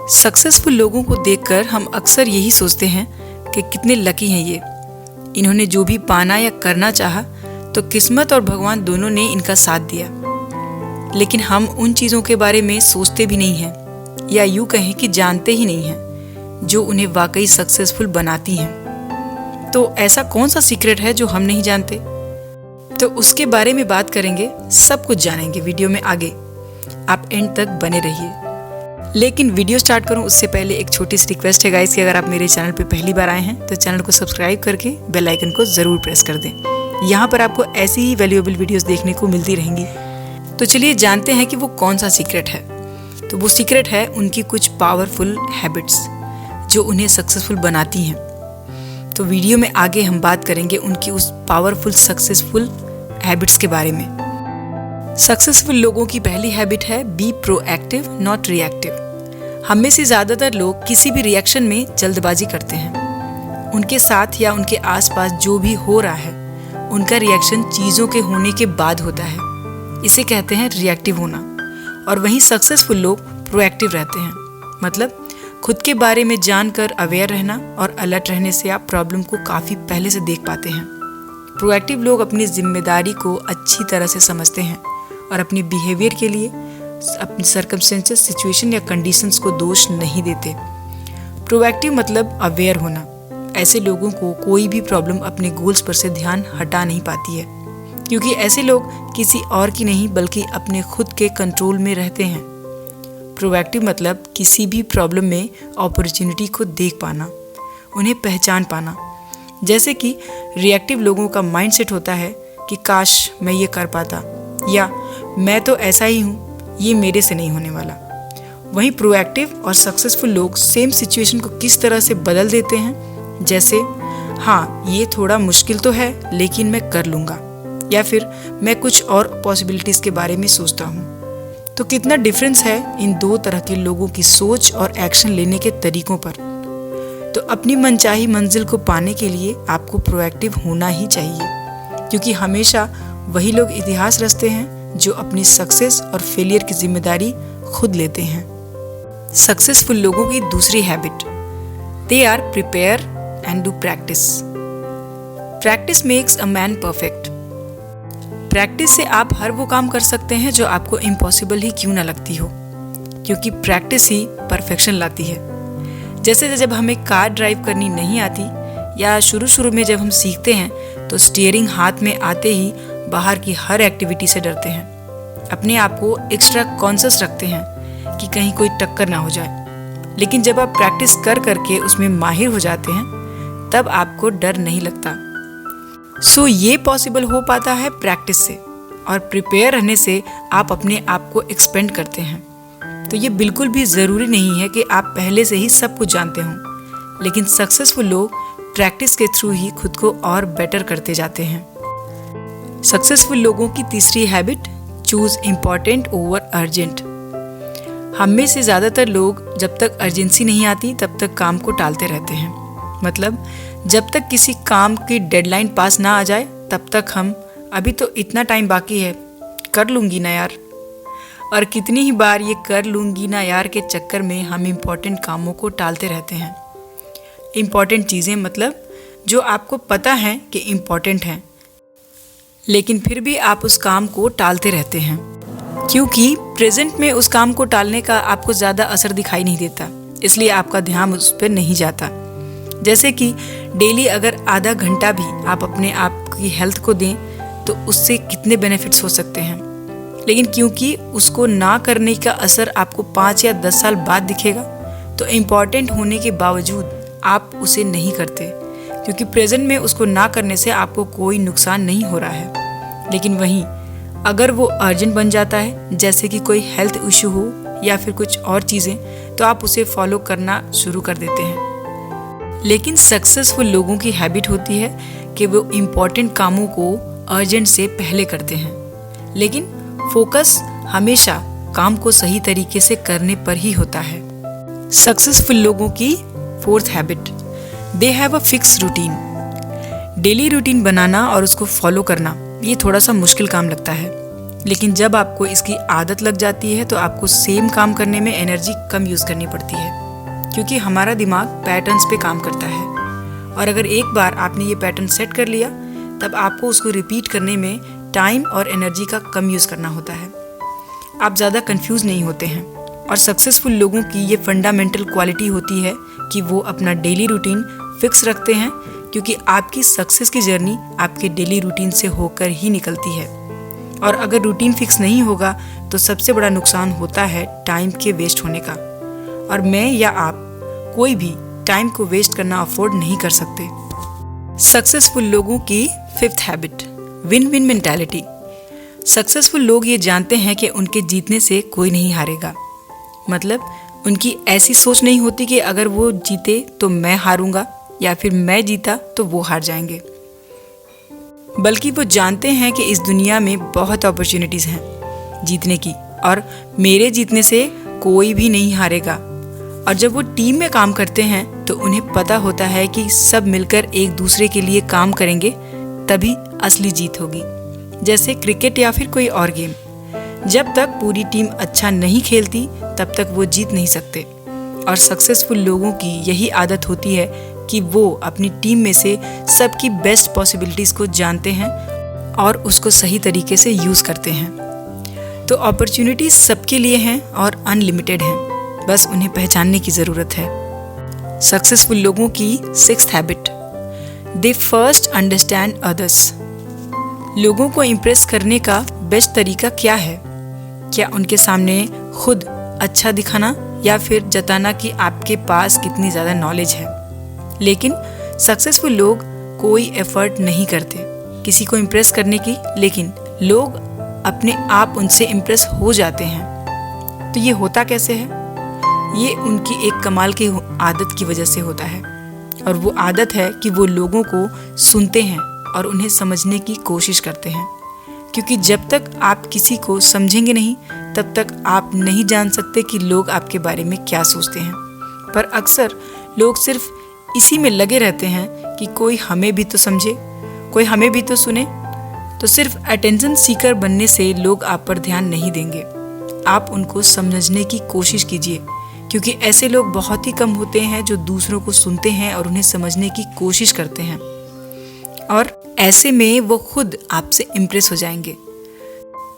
Successful लोगों को देखकर हम अक्सर यही सोचते हैं कि कितने लकी हैं ये। इन्होंने जो भी पाना या करना चाहा तो किस्मत और भगवान दोनों ने इनका साथ दिया। लेकिन हम उन चीज़ों के बारे में सोचते भी नहीं हैं, या यूँ कहें कि जानते ही नहीं हैं, जो उन्हें वाकई सक्सेसफुल बनाती हैं। तो ऐसा कौन सा सीक्रेट है जो हम नहीं जानते? तो उसके बारे में बात करेंगे, सब कुछ जानेंगे वीडियो में आगे। आप एंड तक बने रहिए। लेकिन वीडियो स्टार्ट करूं उससे पहले एक छोटी सी रिक्वेस्ट है गाइस कि अगर आप मेरे चैनल पे पहली बार आए हैं तो चैनल को सब्सक्राइब करके बेल आइकन को ज़रूर प्रेस कर दें। यहाँ पर आपको ऐसी ही वैल्यूएबल वीडियोस देखने को मिलती रहेंगी। तो चलिए जानते हैं कि वो कौन सा सीक्रेट है। तो वो सीक्रेट है उनकी कुछ पावरफुल हैबिट्स जो उन्हें सक्सेसफुल बनाती हैं। तो वीडियो में आगे हम बात करेंगे उनकी उस पावरफुल सक्सेसफुल हैबिट्स के बारे में। सक्सेसफुल लोगों की पहली हैबिट है बी प्रोएक्टिव नॉट रिएक्टिव। हम में से ज़्यादातर लोग किसी भी रिएक्शन में जल्दबाजी करते हैं। उनके साथ या उनके आसपास जो भी हो रहा है उनका रिएक्शन चीज़ों के होने के बाद होता है। इसे कहते हैं रिएक्टिव होना। और वहीं सक्सेसफुल लोग प्रोएक्टिव रहते हैं, मतलब खुद के बारे में जानकर अवेयर रहना और अलर्ट रहने से आप प्रॉब्लम को काफ़ी पहले से देख पाते हैं। प्रोएक्टिव लोग अपनी जिम्मेदारी को अच्छी तरह से समझते हैं और अपने बिहेवियर के लिए अपनी सर्कमस्टेंसेस, सिचुएशन या कंडीशंस को दोष नहीं देते। प्रोएक्टिव मतलब अवेयर होना। ऐसे लोगों को कोई भी प्रॉब्लम अपने गोल्स पर से ध्यान हटा नहीं पाती है, क्योंकि ऐसे लोग किसी और की नहीं बल्कि अपने खुद के कंट्रोल में रहते हैं। प्रोएक्टिव मतलब किसी भी प्रॉब्लम में अपॉर्चुनिटी को देख पाना, उन्हें पहचान पाना। जैसे कि रिएक्टिव लोगों का माइंडसेट होता है कि काश मैं ये कर पाता, या मैं तो ऐसा ही हूँ, ये मेरे से नहीं होने वाला। वहीं प्रोएक्टिव और सक्सेसफुल लोग सेम सिचुएशन को किस तरह से बदल देते हैं, जैसे हाँ ये थोड़ा मुश्किल तो है लेकिन मैं कर लूँगा, या फिर मैं कुछ और पॉसिबिलिटीज़ के बारे में सोचता हूँ। तो कितना डिफरेंस है इन दो तरह के लोगों की सोच और एक्शन लेने के तरीकों पर। तो अपनी मनचाही मंजिल को पाने के लिए आपको प्रोएक्टिव होना ही चाहिए, क्योंकि हमेशा वही लोग इतिहास रचते हैं जो अपनी सक्सेस और फेलियर की जिम्मेदारी खुद लेते हैं। सक्सेसफुल लोगों की दूसरी habit, they are prepare and do practice. Practice makes a man perfect. Practice से आप हर वो काम कर सकते हैं जो आपको इम्पॉसिबल ही क्यों ना लगती हो, क्योंकि प्रैक्टिस ही परफेक्शन लाती है। जैसे जब हमें कार ड्राइव करनी नहीं आती या शुरू में जब हम सीखते हैं तो स्टीयरिंग हाथ में आते ही बाहर की हर एक्टिविटी से डरते हैं, अपने आप को एक्स्ट्रा कॉन्शियस रखते हैं कि कहीं कोई टक्कर ना हो जाए। लेकिन जब आप प्रैक्टिस कर करके उसमें माहिर हो जाते हैं तब आपको डर नहीं लगता। सो ये पॉसिबल हो पाता है प्रैक्टिस से, और प्रिपेयर रहने से आप अपने आप को एक्सपेंड करते हैं। तो ये बिल्कुल भी ज़रूरी नहीं है कि आप पहले से ही सब कुछ जानते हों, लेकिन सक्सेसफुल लोग प्रैक्टिस के थ्रू ही खुद को और बेटर करते जाते हैं। सक्सेसफुल लोगों की तीसरी habit, choose important over urgent. हम में से ज़्यादातर लोग जब तक अर्जेंसी नहीं आती तब तक काम को टालते रहते हैं। मतलब जब तक किसी काम की डेडलाइन पास ना आ जाए तब तक हम अभी तो इतना टाइम बाकी है, कर लूँगी ना यार। और कितनी ही बार ये कर लूँगी ना यार के चक्कर में हम इम्पॉर्टेंट कामों को टालते रहते हैं। इम्पॉर्टेंट चीज़ें मतलब जो आपको पता है कि इम्पॉर्टेंट हैं, लेकिन फिर भी आप उस काम को टालते रहते हैं, क्योंकि प्रेजेंट में उस काम को टालने का आपको ज़्यादा असर दिखाई नहीं देता, इसलिए आपका ध्यान उस पर नहीं जाता। जैसे कि डेली अगर आधा घंटा भी आप अपने आप की हेल्थ को दें तो उससे कितने बेनिफिट्स हो सकते हैं। लेकिन क्योंकि उसको ना करने का असर आपको 5 या 10 साल बाद दिखेगा, तो इम्पॉर्टेंट होने के बावजूद आप उसे नहीं करते, क्योंकि प्रेजेंट में उसको ना करने से आपको कोई नुकसान नहीं हो रहा है। लेकिन वहीं अगर वो अर्जेंट बन जाता है, जैसे कि कोई हेल्थ इशू हो या फिर कुछ और चीज़ें, तो आप उसे फॉलो करना शुरू कर देते हैं। लेकिन सक्सेसफुल लोगों की हैबिट होती है कि वो इम्पॉर्टेंट कामों को अर्जेंट से पहले करते हैं, लेकिन फोकस हमेशा काम को सही तरीके से करने पर ही होता है। सक्सेसफुल लोगों की fourth habit, they have a fix routine. Daily routine बनाना और उसको फॉलो करना ये थोड़ा सा मुश्किल काम लगता है, लेकिन जब आपको इसकी आदत लग जाती है तो आपको सेम काम करने में एनर्जी कम यूज़ करनी पड़ती है, क्योंकि हमारा दिमाग पैटर्न्स पे काम करता है। और अगर एक बार आपने ये पैटर्न सेट कर लिया, तब आपको उसको रिपीट करने में टाइम और एनर्जी का कम यूज़ करना होता है। आप ज़्यादा कंफ्यूज नहीं होते हैं। और सक्सेसफुल लोगों की ये फंडामेंटल क्वालिटी होती है कि वो अपना डेली रूटीन फिक्स रखते हैं, क्योंकि आपकी सक्सेस की जर्नी आपके डेली रूटीन से होकर ही निकलती है। और अगर रूटीन फिक्स नहीं होगा तो सबसे बड़ा नुकसान होता है टाइम के वेस्ट होने का। और मैं या आप कोई भी टाइम को वेस्ट करना अफोर्ड नहीं कर सकते। सक्सेसफुल लोगों की 5th habit, win win mentality. Successful लोग ये जानते हैं कि उनके जीतने से कोई नहीं हारेगा। मतलब उनकी ऐसी सोच नहीं होती कि अगर वो जीते तो मैं हारूंगा या फिर मैं जीता तो वो हार जाएंगे, बल्कि वो जानते हैं कि इस दुनिया में बहुत अपॉर्चुनिटीज़ हैं जीतने की, और मेरे जीतने से कोई भी नहीं हारेगा। और जब वो टीम में काम करते हैं तो उन्हें पता होता है कि सब मिलकर एक दूसरे के लिए काम करेंगे तभी असली जीत होगी। जैसे क्रिकेट या फिर कोई और गेम, जब तक पूरी टीम अच्छा नहीं खेलती तब तक वो जीत नहीं सकते। और सक्सेसफुल लोगों की यही आदत होती है कि वो अपनी टीम में से सबकी बेस्ट पॉसिबिलिटीज़ को जानते हैं और उसको सही तरीके से यूज़ करते हैं। तो अपॉर्चुनिटीज़ सबके लिए हैं और अनलिमिटेड हैं, बस उन्हें पहचानने की ज़रूरत है। सक्सेसफुल लोगों की 6th हैबिट, दे फर्स्ट अंडरस्टैंड अदर्स। लोगों को इम्प्रेस करने का बेस्ट तरीका क्या है? क्या उनके सामने खुद अच्छा दिखाना या फिर जताना कि आपके पास कितनी ज़्यादा नॉलेज है? लेकिन सक्सेसफुल लोग कोई एफर्ट नहीं करते किसी को इम्प्रेस करने की, लेकिन लोग अपने आप उनसे इम्प्रेस हो जाते हैं। तो ये होता कैसे है? ये उनकी एक कमाल की आदत की वजह से होता है। और वो आदत है कि वो लोगों को सुनते हैं और उन्हें समझने की कोशिश करते हैं, क्योंकि जब तक आप किसी को समझेंगे नहीं तब तक आप नहीं जान सकते कि लोग आपके बारे में क्या सोचते हैं। पर अक्सर लोग सिर्फ इसी में लगे रहते हैं कि कोई हमें भी तो समझे, कोई हमें भी तो सुने। तो सिर्फ अटेंशन सीकर बनने से लोग आप पर ध्यान नहीं देंगे। आप उनको समझने की कोशिश कीजिए, क्योंकि ऐसे लोग बहुत ही कम होते हैं जो दूसरों को सुनते हैं और उन्हें समझने की कोशिश करते हैं, और ऐसे में वो खुद आपसे इम्प्रेस हो जाएंगे।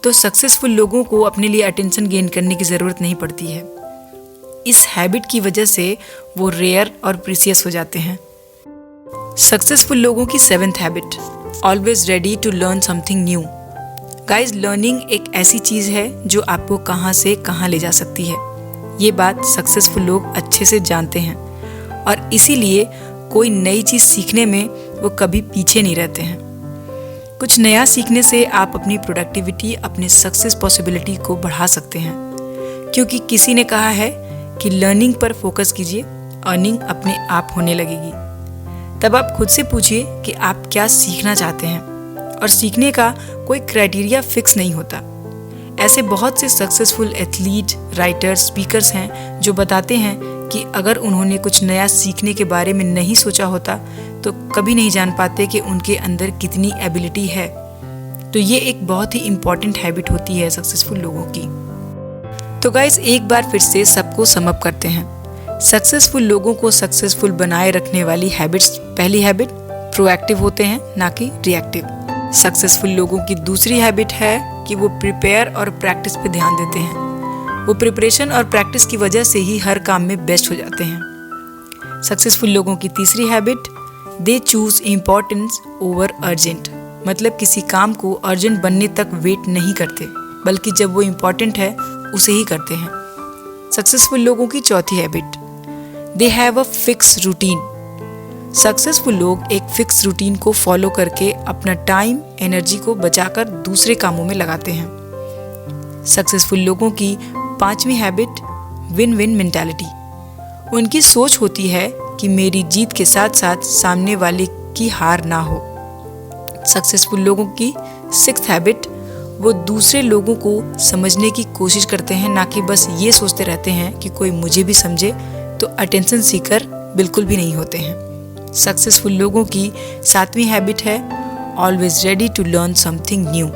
तो सक्सेसफुल लोगों को अपने लिए अटेंशन गेन करने की ज़रूरत नहीं पड़ती है। इस हैबिट की वजह से वो रेयर और प्रीसियस हो जाते हैं। सक्सेसफुल लोगों की 7th habit, always ready to learn something new. Guys, learning एक ऐसी चीज़ है जो आपको कहाँ से कहाँ ले जा सकती है। ये बात सक्सेसफुल लोग अच्छे से जानते हैं, और इसीलिए कोई नई चीज़ सीखने में वो कभी पीछे नहीं रहते हैं। कुछ नया सीखने से आप अपनी प्रोडक्टिविटी, अपने सक्सेस पॉसिबिलिटी को बढ़ा सकते हैं, क्योंकि किसी ने कहा है कि लर्निंग पर फोकस कीजिए, अर्निंग अपने आप होने लगेगी। तब आप खुद से पूछिए कि आप क्या सीखना चाहते हैं, और सीखने का कोई क्राइटेरिया फिक्स नहीं होता। ऐसे बहुत से सक्सेसफुल एथलीट, राइटर, स्पीकर्स हैं जो बताते हैं कि अगर उन्होंने कुछ नया सीखने के बारे में नहीं सोचा होता तो कभी नहीं जान पाते कि उनके अंदर कितनी एबिलिटी है। तो ये एक बहुत ही इम्पॉर्टेंट हैबिट होती है सक्सेसफुल लोगों की। तो गाइस, एक बार फिर से सबको सम अप करते हैं। सक्सेसफुल लोगों को सक्सेसफुल बनाए रखने वाली हैबिट्स, पहली हैबिट, प्रोएक्टिव होते हैं ना कि रिएक्टिव। सक्सेसफुल लोगों की दूसरी हैबिट है कि वो प्रिपेयर और प्रैक्टिस पे ध्यान देते हैं। वो प्रिपरेशन और प्रैक्टिस की वजह से ही हर काम में बेस्ट हो जाते हैं। सक्सेसफुल लोगों की तीसरी habit, they choose importance over urgent. मतलब किसी काम को अर्जेंट बनने तक वेट नहीं करते, बल्कि जब वो इम्पोर्टेंट है उसे ही करते हैं। सक्सेसफुल लोगों की चौथी habit, they have a fix routine. Successful लोग एक फिक्स रूटीन को फॉलो करके अपना टाइम, एनर्जी को बचाकर दूसरे कामों में लगाते हैं। सक्सेसफुल लोगों की पांचवी हैबिट, विन विन मेंटालिटी। उनकी सोच होती है कि मेरी जीत के साथ साथ सामने वाले की हार ना हो। सक्सेसफुल लोगों की 6th हैबिट, वो दूसरे लोगों को समझने की कोशिश करते हैं, ना कि बस ये सोचते रहते हैं कि कोई मुझे भी समझे। तो अटेंशन सीकर बिल्कुल भी नहीं होते हैं। सक्सेसफुल लोगों की 7वीं हैबिट है, always ready to learn something new.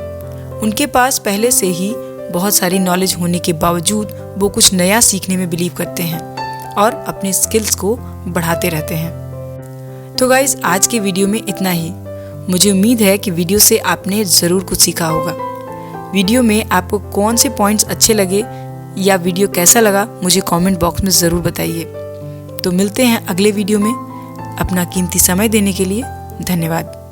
उनके पास पहले से ही बहुत सारी नॉलेज होने के बावजूद वो कुछ नया सीखने में बिलीव करते हैं और अपने स्किल्स को बढ़ाते रहते हैं। तो गाइज, आज के वीडियो में इतना ही। मुझे उम्मीद है कि वीडियो से आपने ज़रूर कुछ सीखा होगा। वीडियो में आपको कौन से पॉइंट्स अच्छे लगे या वीडियो कैसा लगा मुझे कमेंट बॉक्स में ज़रूर बताइए। तो मिलते हैं अगले वीडियो में। अपना कीमती समय देने के लिए धन्यवाद।